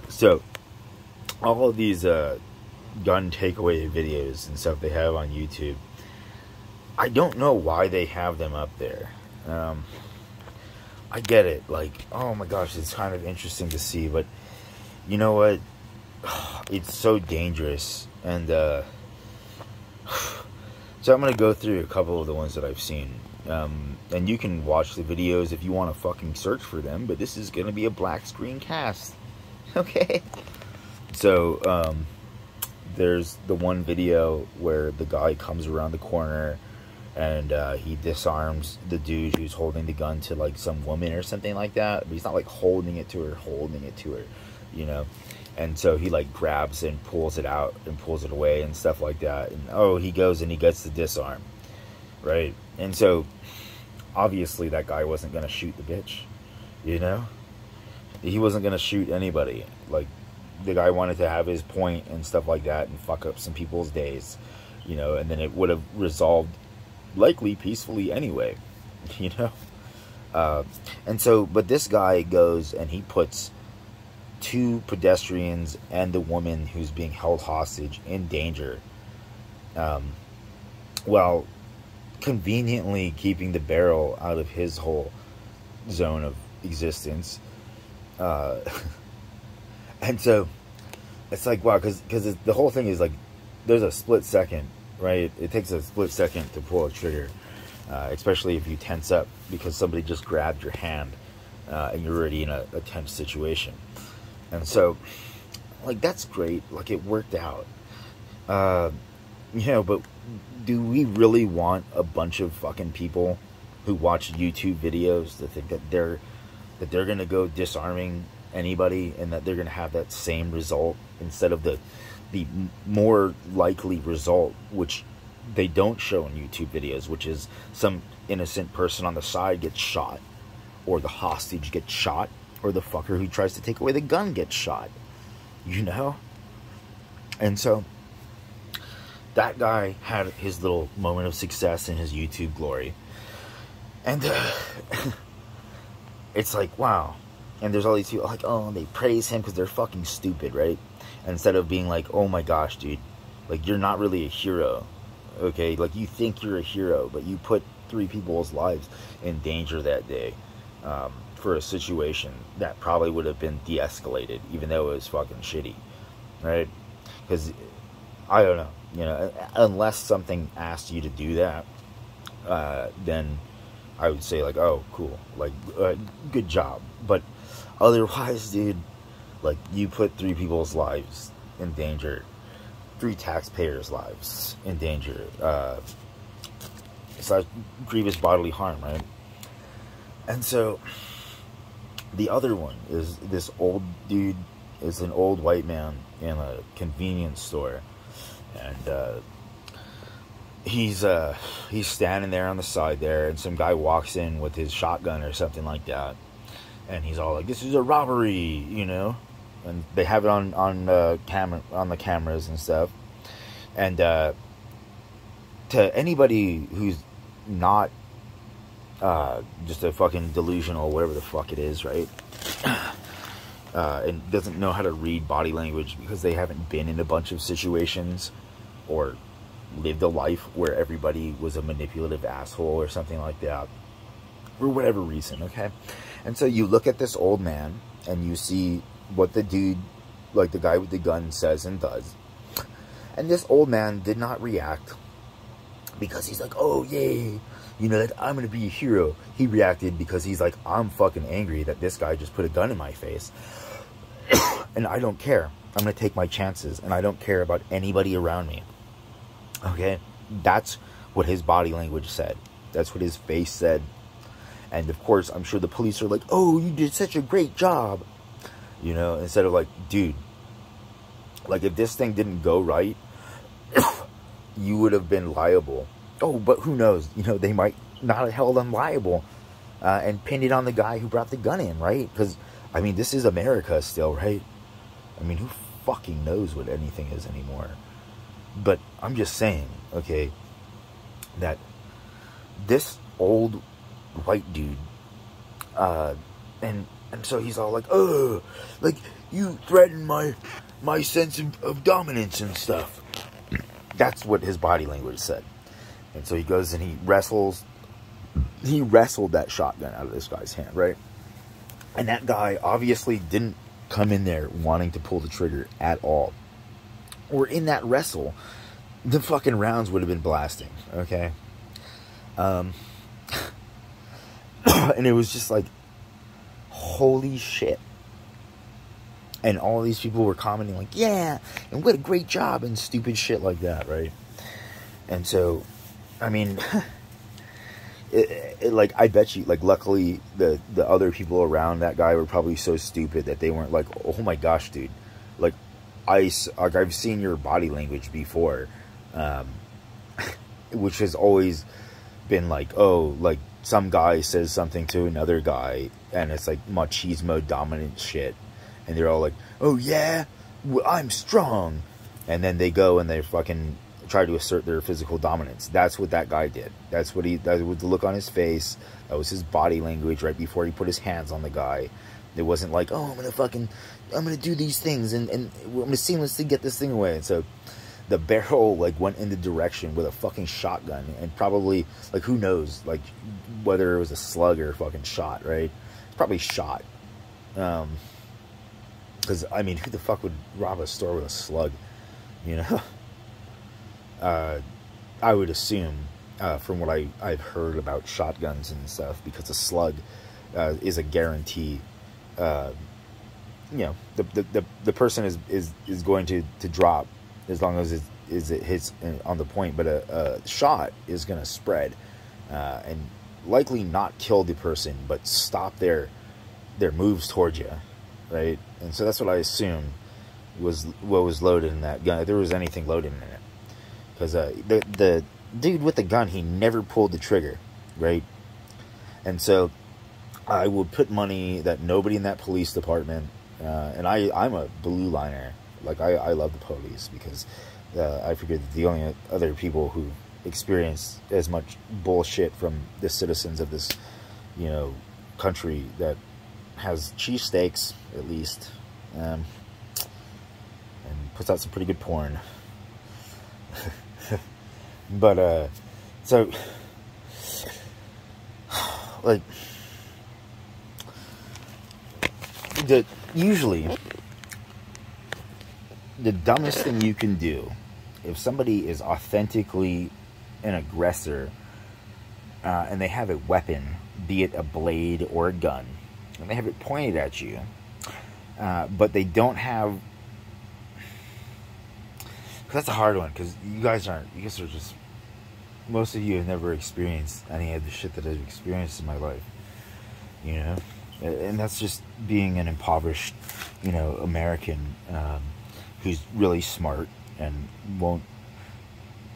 So, all of these gun takeaway videos and stuff they have on YouTube, I don't know why they have them up there. I get it, like, oh my gosh, it's kind of interesting to see, but you know what? It's so dangerous, and so I'm gonna go through a couple of the ones that I've seen, and you can watch the videos if you want to fucking search for them, but this is gonna be a black screen cast, okay? So there's the one video where the guy comes around the corner and he disarms the dude who's holding the gun to like some woman or something like that, but he's not like holding it to her, you know. And so he like grabs and pulls it out and pulls it away and stuff like that. And oh, he goes and he gets the disarm, right? And so obviously that guy wasn't gonna shoot the bitch, you know. He wasn't gonna shoot anybody. Like, the guy wanted to have his point and stuff like that and fuck up some people's days, you know, and then it would have resolved likely peacefully anyway, you know. And so, but this guy goes and he puts 2 pedestrians and the woman who's being held hostage in danger, while conveniently keeping the barrel out of his whole zone of existence. And so it's like, wow, because the whole thing is like, there's a split second, right? It takes a split second to pull a trigger, especially if you tense up because somebody just grabbed your hand and you're already in a tense situation. And so, like, that's great. Like, it worked out. You know, but do we really want a bunch of fucking people who watch YouTube videos to think that they're going to go disarming anybody and that they're going to have that same result instead of the more likely result, which they don't show in YouTube videos, which is some innocent person on the side gets shot, or the hostage gets shot, or the fucker who tries to take away the gun gets shot, you know? And so that guy had his little moment of success in his YouTube glory, and it's like, wow. And there's all these people like, oh, they praise him because they're fucking stupid, right? And instead of being like, oh my gosh, dude, like, you're not really a hero, okay? Like, you think you're a hero, but you put 3 people's lives in danger that day for a situation that probably would have been de-escalated, even though it was fucking shitty, right? Because, I don't know, you know, unless something asked you to do that, then I would say, like, oh, cool, like, good job. But otherwise, dude, like, you put 3 people's lives in danger, 3 taxpayers' lives in danger. It's like grievous bodily harm, right? And so the other one is this old dude, is an old white man in a convenience store, and he's standing there on the side there, and some guy walks in with his shotgun or something like that, and he's all like, "This is a robbery," you know, and they have it on the cameras and stuff. And to anybody who's not just a fucking delusional, whatever the fuck it is, right? And doesn't know how to read body language because they haven't been in a bunch of situations or lived a life where everybody was a manipulative asshole or something like that, for whatever reason, okay? And so you look at this old man and you see what the dude, like the guy with the gun, says and does. And this old man did not react because he's like, oh, yay, you know, that I'm going to be a hero. He reacted because he's like, I'm fucking angry that this guy just put a gun in my face. And I don't care. I'm going to take my chances. And I don't care about anybody around me. Okay? That's what his body language said. That's what his face said. And of course, I'm sure the police are like, oh, you did such a great job. You know, instead of like, dude, like, if this thing didn't go right, you would have been liable. Oh, but who knows? You know, they might not have held him liable and pinned it on the guy who brought the gun in, right? Because, I mean, this is America still, right? I mean, who fucking knows what anything is anymore? But I'm just saying, okay, that this old white dude, and so he's all like, oh, like, you threaten my sense of dominance and stuff. That's what his body language said. And so he goes and he wrestled that shotgun out of this guy's hand, right? And that guy obviously didn't come in there wanting to pull the trigger at all. Or in that wrestle, the fucking rounds would have been blasting, okay? And it was just like, holy shit. And all these people were commenting like, yeah, and what a great job, and stupid shit like that, right? And so, I mean, like, I bet you, like, luckily, the other people around that guy were probably so stupid that they weren't like, oh my gosh, dude, like, I've seen your body language before, which has always been like, oh, like, some guy says something to another guy, and it's like machismo dominant shit, and they're all like, oh yeah, well, I'm strong, and then they go and they fucking try to assert their physical dominance. That's what that guy did. That was the look on his face. That was his body language right before he put his hands on the guy. It wasn't like, oh, I'm gonna do these things, and I'm gonna seamlessly get this thing away. And so the barrel, like, went in the direction with a fucking shotgun, and probably, like, who knows, like, whether it was a slug or a fucking shot, right? It's probably shot. Because, I mean, who the fuck would rob a store with a slug, you know? I would assume, from what I've heard about shotguns and stuff, because a slug is a guarantee. You know, the person is going to drop as long as it hits on the point, but a shot is going to spread and likely not kill the person, but stop their moves towards you, right? And so that's what I assume was what was loaded in that gun, if there was anything loaded in it. Because the dude with the gun, he never pulled the trigger, right? And so I would put money that nobody in that police department, and I'm a blue liner, like I love the police, because I figured that the only other people who experience as much bullshit from the citizens of this, you know, country that has cheesesteaks, at least, and puts out some pretty good porn. But, so, like, usually, the dumbest thing you can do, if somebody is authentically an aggressor, and they have a weapon, be it a blade or a gun, and they have it pointed at you, but they don't have, that's a hard one, because you guys are just, most of you have never experienced any of the shit that I've experienced in my life, you know, and that's just being an impoverished, you know, American, who's really smart and won't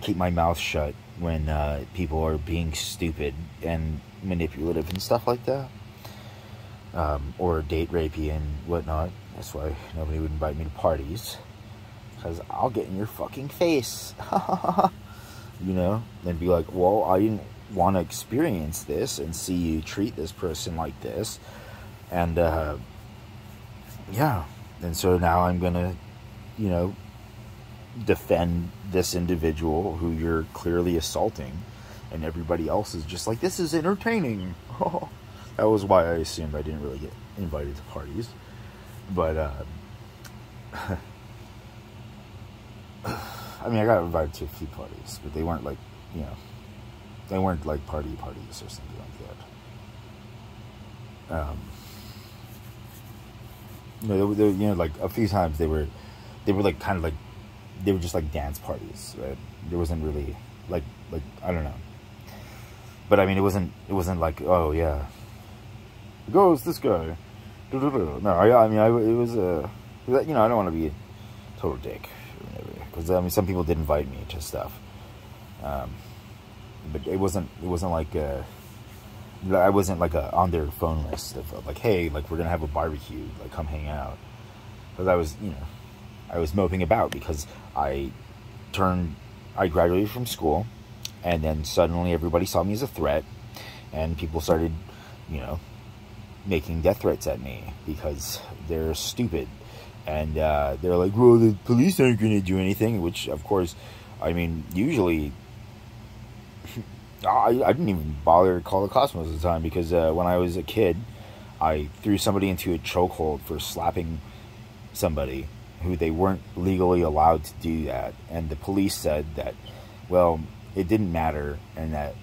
keep my mouth shut when people are being stupid and manipulative and stuff like that, or date rapey and whatnot. That's why nobody would invite me to parties, because I'll get in your fucking face, you know, and be like, well, I didn't want to experience this and see you treat this person like this, and yeah, and so now I'm gonna, you know, defend this individual who you're clearly assaulting, and everybody else is just like, this is entertaining. That was why I assumed I didn't really get invited to parties, but I mean, I got invited to a few parties, but they weren't like, you know, they weren't like parties or something like that. You know, they, you know, like a few times they were like kind of like, they were just like dance parties, right? There wasn't really like I don't know, but I mean, it wasn't like, oh yeah, goes this guy. No, I mean, it was you know, I don't want to be a total dick, because I mean, some people did invite me to stuff, but it wasn't like I wasn't like on their phone list of like, hey, like, we're gonna have a barbecue, like, come hang out, because I was, you know, I was moping about because I graduated from school, and then suddenly everybody saw me as a threat, and people started, you know, making death threats at me because they're stupid, And they're like, well, the police aren't going to do anything, which, of course, I mean, usually, I didn't even bother to call the cops most of the time, because when I was a kid, I threw somebody into a chokehold for slapping somebody who they weren't legally allowed to do that. And the police said that, well, it didn't matter, and that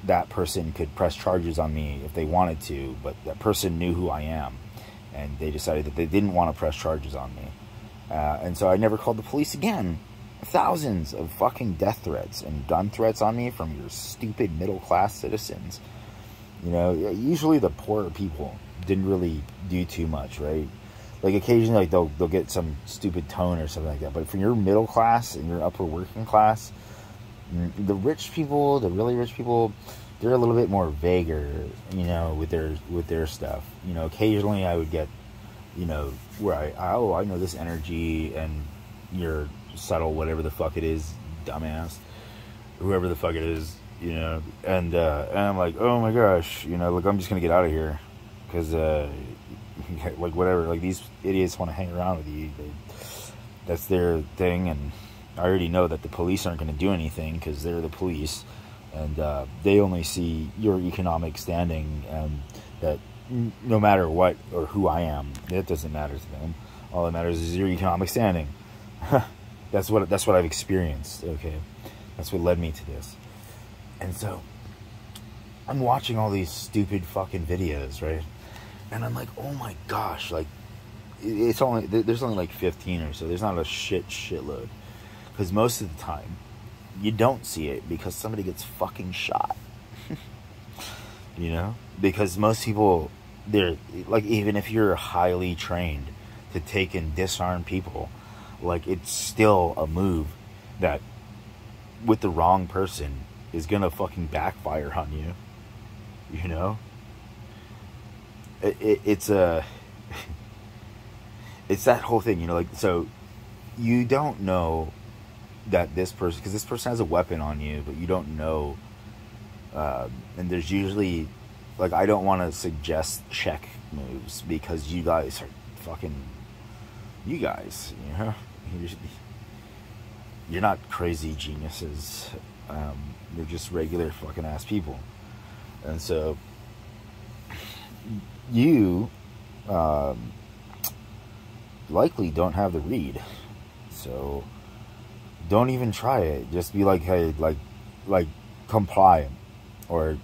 that person could press charges on me if they wanted to, but that person knew who I am. And they decided that they didn't want to press charges on me. And so I never called the police again. Thousands of fucking death threats and gun threats on me from your stupid middle-class citizens. You know, usually the poorer people didn't really do too much, right? Like, occasionally, like, they'll get some stupid tone or something like that. But for your middle class and your upper working class, the rich people, the really rich people, they're a little bit more vaguer, you know, with their stuff. You know, occasionally I would get, you know, where I know this energy, and you're subtle, whatever the fuck it is, dumbass, whoever the fuck it is, you know, and I'm like, oh my gosh, you know, like, I'm just gonna get out of here, because like, whatever, like, these idiots want to hang around with you, that's their thing, and I already know that the police aren't going to do anything, because they're the police, and they only see your economic standing, and that no matter what or who I am, it doesn't matter to them. All that matters is your economic standing. That's what I've experienced. Okay, that's what led me to this. And so I'm watching all these stupid fucking videos, right? And I'm like, oh my gosh, like, there's only like 15 or so. There's not a shitload. Because most of the time, you don't see it because somebody gets fucking shot. You know? Because most people, they're, like, even if you're highly trained to take and disarm people, like, it's still a move that, with the wrong person, is gonna fucking backfire on you. You know? It's that whole thing, you know, like, so you don't know that this person, because this person has a weapon on you, but you don't know, and there's usually, like, I don't want to suggest check moves, because you guys are fucking, you guys, you know, you're not crazy geniuses, you're just regular fucking ass people, and so you likely don't have the read, so don't even try it. Just be like, hey, like comply, or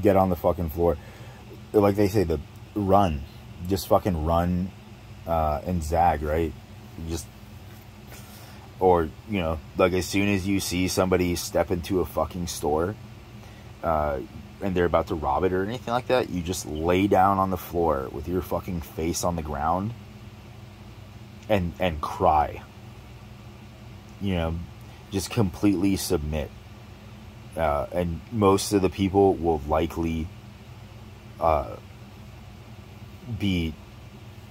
get on the fucking floor, like they say, the run, just fucking run, and zag, right? Just, or, you know, like, as soon as you see somebody step into a fucking store, and they're about to rob it or anything like that, you just lay down on the floor with your fucking face on the ground and cry. You know, just completely submit. And most of the people will likely be,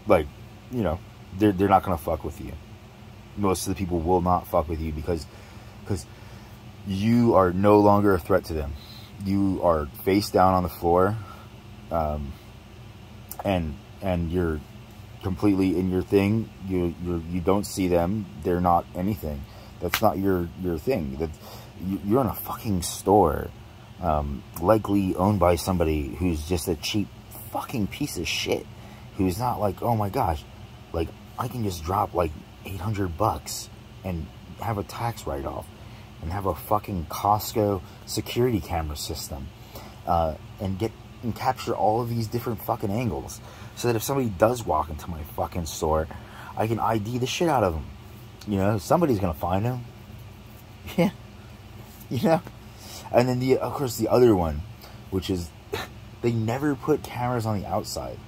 like, you know, they're not going to fuck with you. Most of the people will not fuck with you because you are no longer a threat to them. You are face down on the floor, and you're completely in your thing. You don't see them. They're not anything. That's not your thing. That you're in a fucking store, likely owned by somebody who's just a cheap fucking piece of shit, who's not like, oh my gosh, like, I can just drop like $800 and have a tax write-off, and have a fucking Costco security camera system, and capture all of these different fucking angles, so that if somebody does walk into my fucking store, I can ID the shit out of them. You know, somebody's gonna find them. Yeah, you know. And then of course the other one, which is, they never put cameras on the outside.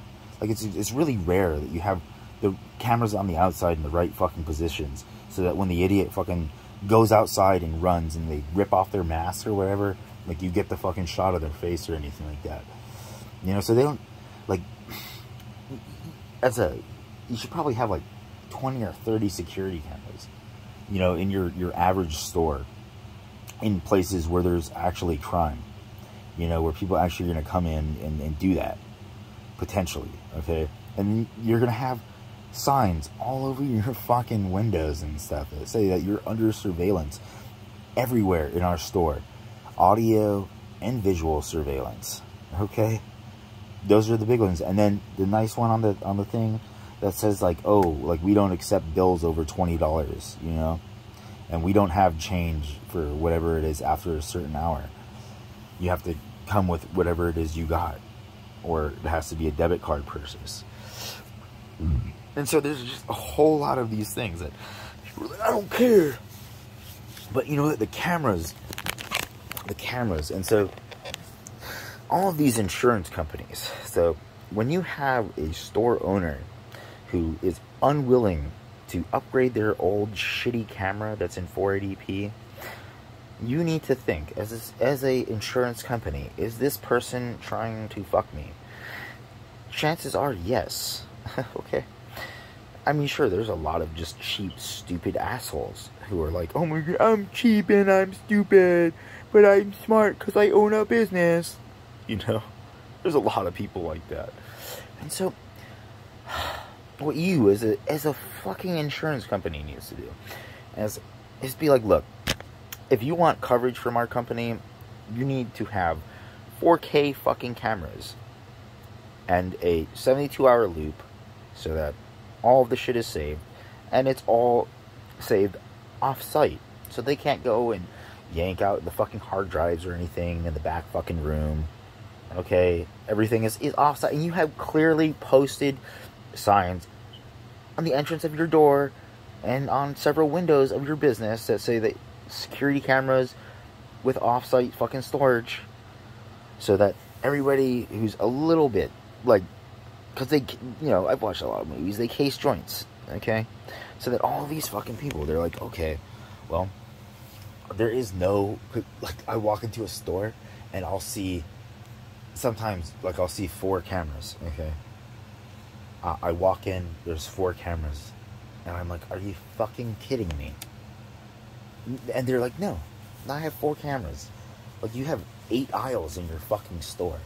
Like, it's really rare that you have the cameras on the outside in the right fucking positions, so that when the idiot fucking goes outside and runs and they rip off their mask or whatever, like, you get the fucking shot of their face or anything like that. You know, so they don't, like, you should probably have like 20 or 30 security cameras, you know, in your average store, in places where there's actually crime, you know, where people actually are going to come in and do that, potentially, okay? And you're going to have signs all over your fucking windows and stuff that say that you're under surveillance everywhere in our store. Audio and visual surveillance. Okay? Those are the big ones. And then the nice one on the thing that says like, oh, like we don't accept bills over $20, you know? And we don't have change for whatever it is after a certain hour. You have to come with whatever it is you got. Or it has to be a debit card purchase. And so there's just a whole lot of these things that people are like, I don't care. But you know what? The cameras. And so all of these insurance companies. So when you have a store owner who is unwilling to upgrade their old shitty camera that's in 480p, you need to think, as a insurance company, is this person trying to fuck me? Chances are yes. Okay? I mean, sure, there's a lot of just cheap, stupid assholes who are like, oh my god, I'm cheap and I'm stupid, but I'm smart because I own a business. You know? There's a lot of people like that. And so, what you, as a fucking insurance company, needs to do is be like, look, if you want coverage from our company, you need to have 4K fucking cameras and a 72-hour loop so that all of the shit is saved, and it's all saved off-site, so they can't go and yank out the fucking hard drives or anything in the back fucking room. Okay, everything is off-site, and you have clearly posted signs on the entrance of your door and on several windows of your business that say that security cameras with off-site fucking storage, so that everybody who's a little bit like, because they, you know, I've watched a lot of movies, they case joints, okay? So that all these fucking people, they're like, okay, well, there is no, like, I walk into a store and I'll see, sometimes, like, I'll see 4 cameras, okay? I walk in, there's 4 cameras, and I'm like, are you fucking kidding me? And they're like, no, I have 4 cameras. Like, you have 8 aisles in your fucking store.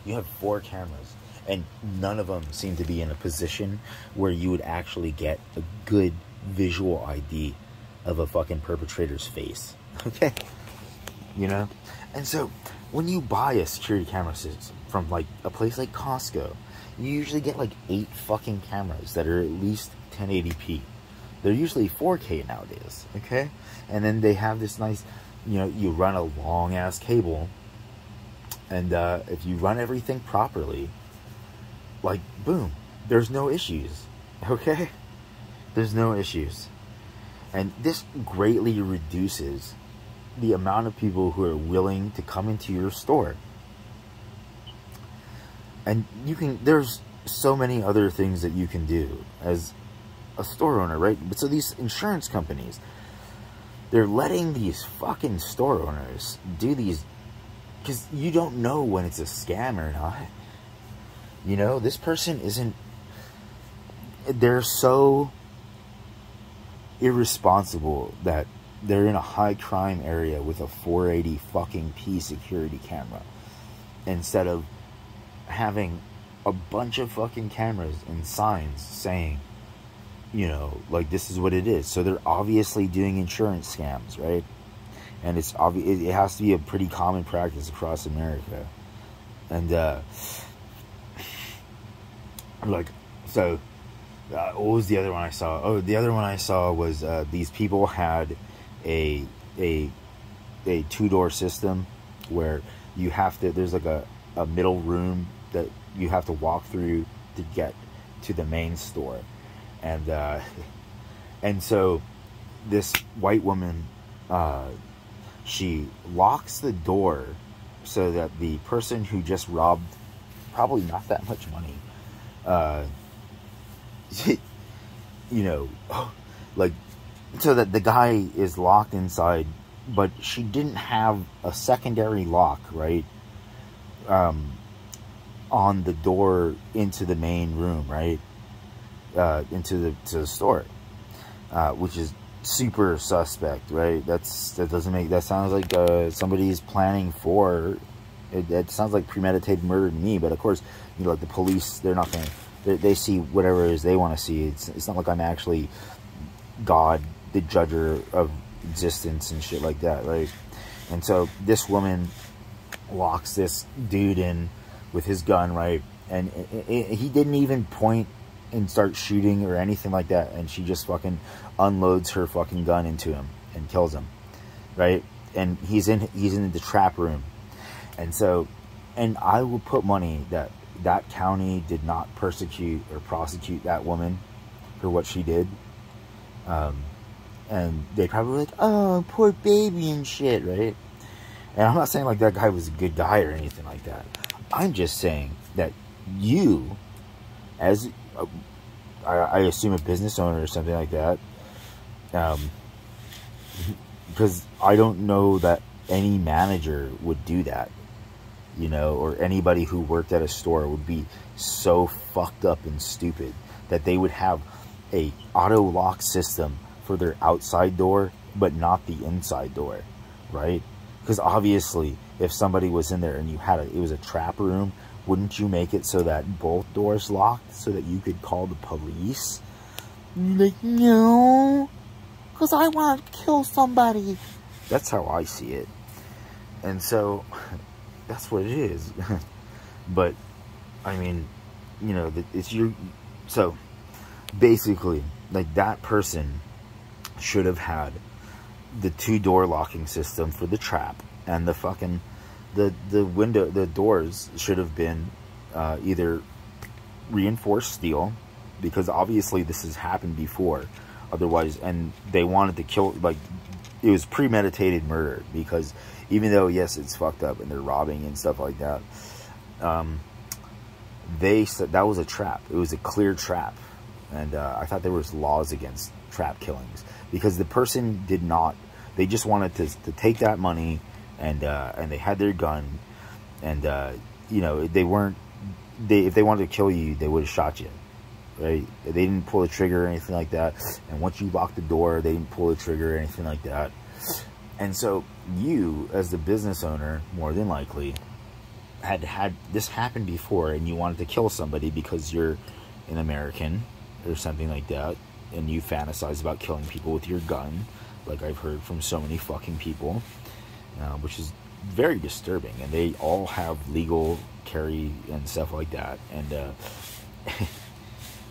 You have 4 cameras. And none of them seem to be in a position where you would actually get a good visual ID of a fucking perpetrator's face. Okay? You know? And so, when you buy a security camera system from, like, a place like Costco, you usually get, like, 8 fucking cameras that are at least 1080p. They're usually 4K nowadays. Okay? And then they have this nice, you know, you run a long-ass cable. And if you run everything properly, like, boom, there's no issues, okay? There's no issues. And this greatly reduces the amount of people who are willing to come into your store. And you can, there's so many other things that you can do as a store owner, right? But so these insurance companies, they're letting these fucking store owners do these, because you don't know when it's a scam or not. You know, this person isn't, they're so irresponsible that they're in a high crime area with a 480 fucking P security camera instead of having a bunch of fucking cameras and signs saying, you know, like, this is what it is. So they're obviously doing insurance scams, right? And it's obvious, it has to be a pretty common practice across America. And like, so what was the other one I saw? Oh, the other one I saw was these people had a 2-door system where you have to, there's like a middle room that you have to walk through to get to the main store. And so this white woman, she locks the door so that the person who just robbed probably not that much money, you know, like, so that the guy is locked inside, but she didn't have a secondary lock, right, on the door into the main room, right, to the store, which is super suspect, right? That doesn't make, that sounds like somebody's planning for it. It sounds like premeditated murder to me. But of course, you know, like, the police, they're not They see whatever it is they want to see. It's not like I'm actually God, the judger of existence and shit like that, right? And so this woman locks this dude in with his gun, right? And he didn't even point and start shooting or anything like that, and she just fucking unloads her fucking gun into him and kills him, right? And he's in the trap room. And so, and I will put money that that county did not persecute or prosecute that woman for what she did. And they probably were like, oh, poor baby and shit, right? And I'm not saying like that guy was a good guy or anything like that. I'm just saying that you, as I assume a business owner or something like that, because I don't know that any manager would do that, you know, or anybody who worked at a store would be so fucked up and stupid that they would have a auto lock system for their outside door but not the inside door, right? Because obviously if somebody was in there and you had it was a trap room, wouldn't you make it so that both doors locked so that you could call the police? Like, no, because I want to kill somebody. That's how I see it. And so that's what it is. But I mean, you know, it's your, so basically like that person should have had the 2-door locking system for the trap, and the fucking the window, the doors should have been either reinforced steel, because obviously this has happened before, otherwise, and they wanted to kill, like, it was premeditated murder, because even though yes it's fucked up and they're robbing and stuff like that, they said that was a trap. It was a clear trap. And I thought there was laws against trap killings, because the person did not, they just wanted to take that money, and they had their gun, and you know, they weren't, if they wanted to kill you, they would have shot you, right? They didn't pull the trigger or anything like that. And once you locked the door, they didn't pull the trigger or anything like that. And so you, as the business owner, more than likely had this happen before, and you wanted to kill somebody because you're an American or something like that, and you fantasize about killing people with your gun, like I've heard from so many fucking people, which is very disturbing. And they all have legal carry and stuff like that, and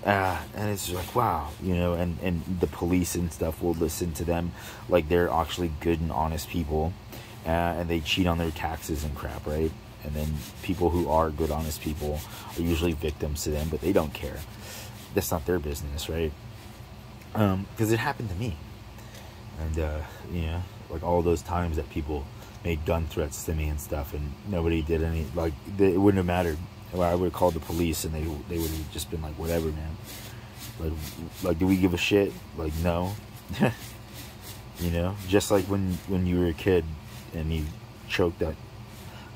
and it's like, wow, you know, and the police and stuff will listen to them like they're actually good and honest people, and they cheat on their taxes and crap, right? And then people who are good, honest people are usually victims to them, but they don't care. That's not their business, right? Because it happened to me. And, you know, like all those times that people made gun threats to me and stuff, and nobody did any, like, it wouldn't have mattered. I would have called the police, and they would have just been like, whatever, man. Like, do we give a shit? Like, no. You know? Just like when you were a kid, and you choked that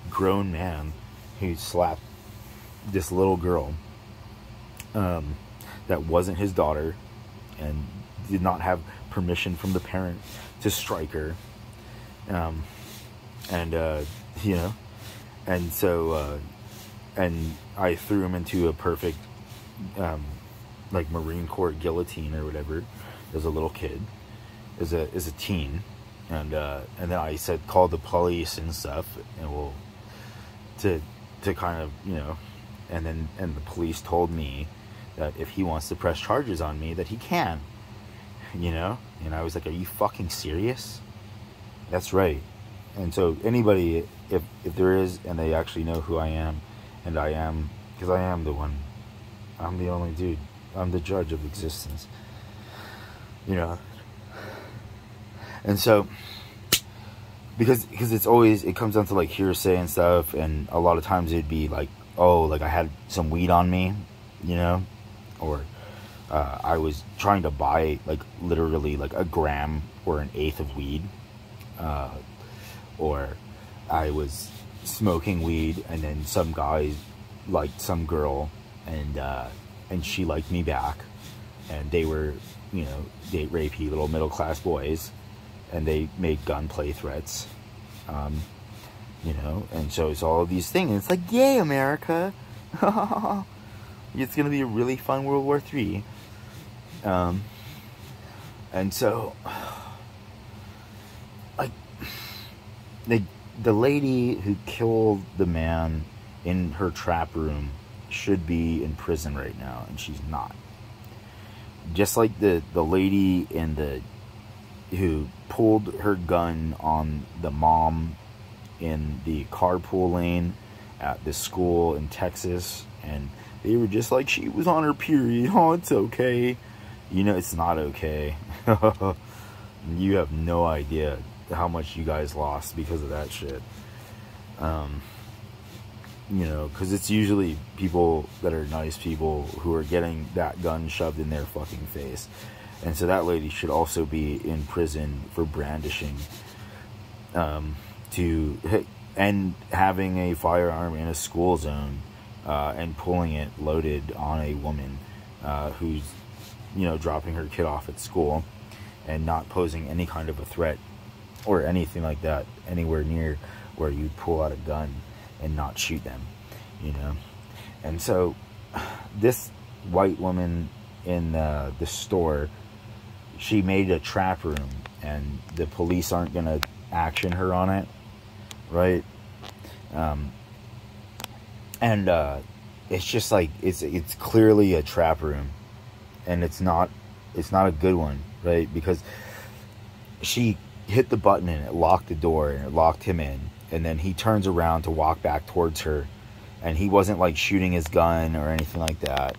grown man who slapped this little girl, that wasn't his daughter, and did not have permission from the parent to strike her, you know, and so and I threw him into a perfect like Marine Corps guillotine or whatever as a little kid, as a teen, and then I said call the police and stuff, and well, to kind of, you know, and the police told me that if he wants to press charges on me, that he can, you know. And I was like, are you fucking serious? That's right. And so anybody, if there is, and they actually know who I am, and I am, because I am the one, I'm the only dude, I'm the judge of existence, you know. And so because it's always, it comes down to like hearsay and stuff, and a lot of times it'd be like, oh, like I had some weed on me, you know, or I was trying to buy like literally like a gram or an eighth of weed, or I was smoking weed, and then some guy liked some girl, and she liked me back, and they were, you know, date rapey little middle class boys, and they made gunplay threats, you know, and so it's all of these things, and it's like, yay, America. It's going to be a really fun World War III. And so, like, the lady who killed the man in her trap room should be in prison right now, and she's not. Just like the lady who pulled her gun on the mom in the carpool lane at the school in Texas, and they were just like, she was on her period. Oh, it's okay. You know, it's not okay. You have no idea how much you guys lost because of that shit. You know, because it's usually people that are nice people who are getting that gun shoved in their fucking face. And so that lady should also be in prison for brandishing and having a firearm in a school zone and pulling it loaded on a woman who's, you know, dropping her kid off at school and not posing any kind of a threat or anything like that anywhere near where you pull out a gun and not shoot them, you know. And so this white woman in the store, she made a trap room, and the police aren't gonna action her on it, right? It's just like it's clearly a trap room, and it's not a good one, right? Because she hit the button and it locked the door and it locked him in, and then he turns around to walk back towards her, and he wasn't like shooting his gun or anything like that.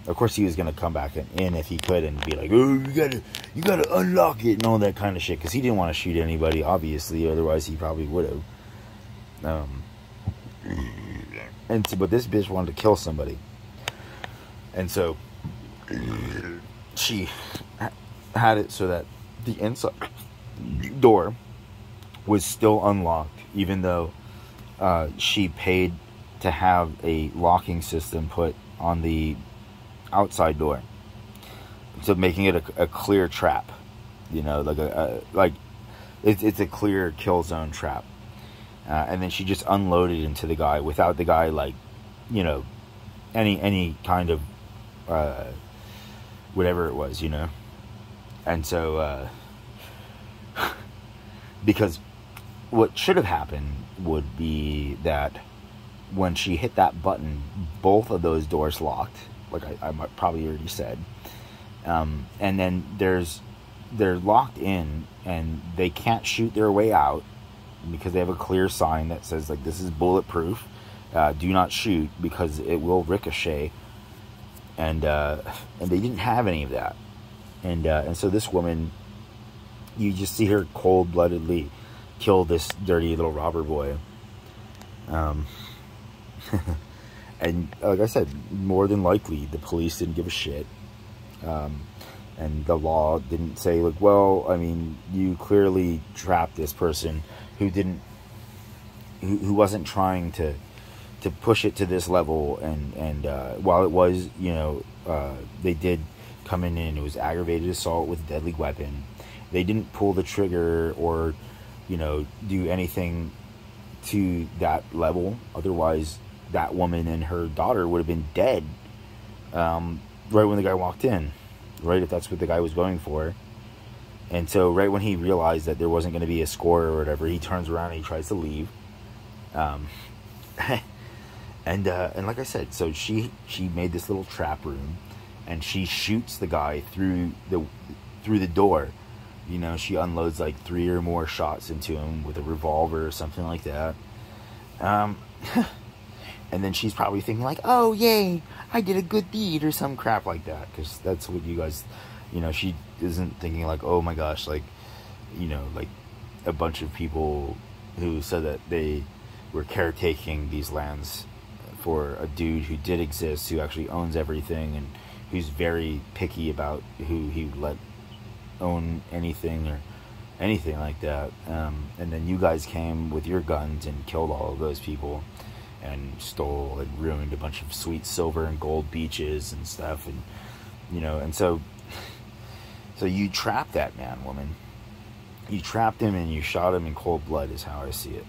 Of course he was gonna come back in if he could and be like, oh, you gotta unlock it and all that kind of shit, because he didn't want to shoot anybody, obviously, otherwise he probably would have. But this bitch wanted to kill somebody, and so she had it so that the inside door was still unlocked, even though she paid to have a locking system put on the outside door, so making it a clear trap, you know, like it's a clear kill zone trap. And then she just unloaded into the guy without the guy, like, you know, any kind of whatever it was, you know. And so because what should have happened would be that when she hit that button, both of those doors locked, like I probably already said. And then they're locked in, and they can't shoot their way out because they have a clear sign that says, like, this is bulletproof. Do not shoot because it will ricochet. And they didn't have any of that. And so this woman, you just see her cold-bloodedly kill this dirty little robber boy. And like I said, more than likely the police didn't give a shit, and the law didn't say, like, well, I mean, you clearly trapped this person who who wasn't trying to push it to this level, and while it was, you know, they did come in and it was aggravated assault with a deadly weapon, they didn't pull the trigger or, you know, do anything to that level. Otherwise that woman and her daughter would have been dead right when the guy walked in, right, if that's what the guy was going for. And so right when he realized that there wasn't going to be a score or whatever, he turns around and he tries to leave. And like I said, so she made this little trap room, and she shoots the guy through the door. You know, she unloads like 3 or more shots into him with a revolver or something like that. And then she's probably thinking like, oh, yay, I did a good deed or some crap like that. Because that's what you guys, you know, she isn't thinking like, oh my gosh, like, you know, like a bunch of people who said that they were caretaking these lands for a dude who did exist, who actually owns everything, and who's very picky about who he would let own anything or anything like that. And then you guys came with your guns and killed all of those people and stole and ruined a bunch of sweet silver and gold beaches and stuff, and you know, and so you trapped that man, woman. You trapped him and you shot him in cold blood, is how I see it.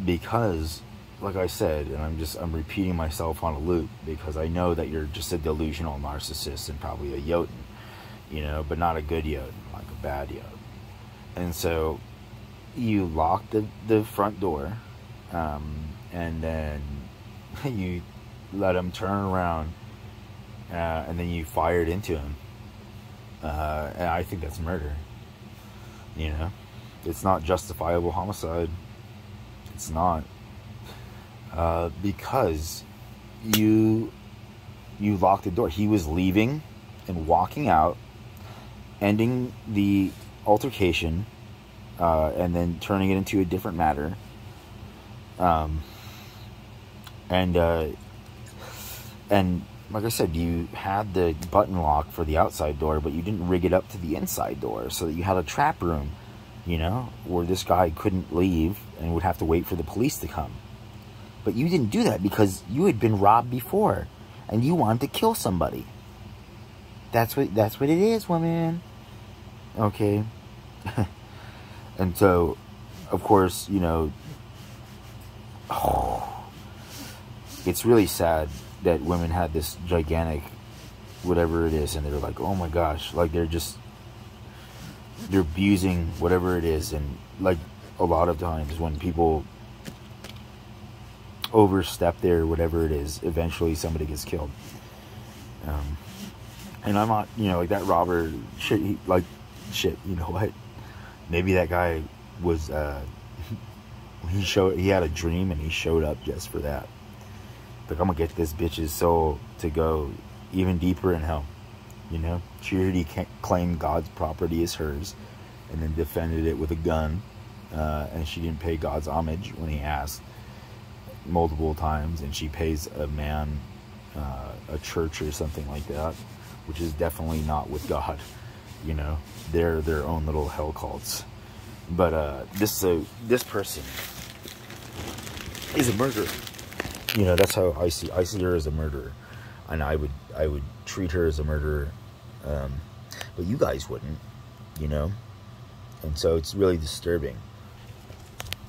Because like I said, and I'm repeating myself on a loop, because I know that you're just a delusional narcissist and probably a Jotun, you know, but not a good Jotun, like a bad Jotun. And so you lock the front door, and then you let him turn around, and then you fired into him. And I think that's murder. You know, it's not justifiable homicide. It's not, because you locked the door. He was leaving and walking out, ending the altercation, and then turning it into a different matter. And like I said, you had the button lock for the outside door, but you didn't rig it up to the inside door so that you had a trap room, you know, where this guy couldn't leave and would have to wait for the police to come. But you didn't do that because you had been robbed before and you wanted to kill somebody. That's what it is, woman. Okay. And so, of course, you know, it's really sad that women had this gigantic whatever it is, and they're like, oh my gosh, like they're abusing whatever it is. And like a lot of times when people overstep their whatever it is, eventually somebody gets killed. And I'm not, you know, like that robber shit, you know what, maybe that guy was he had a dream and he showed up just for that. Like, I'm gonna get this bitch's soul to go even deeper in hell. You know, she already claimed God's property as hers, and then defended it with a gun, and she didn't pay God's homage when he asked multiple times, and she pays a man, a church or something like that, which is definitely not with God. You know, they're their own little hell cults. But this person is a murderer. You know, that's how I see her as a murderer, and I would treat her as a murderer, but you guys wouldn't, you know, and so it's really disturbing.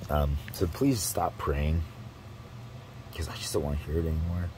So please stop praying, because I just don't want to hear it anymore.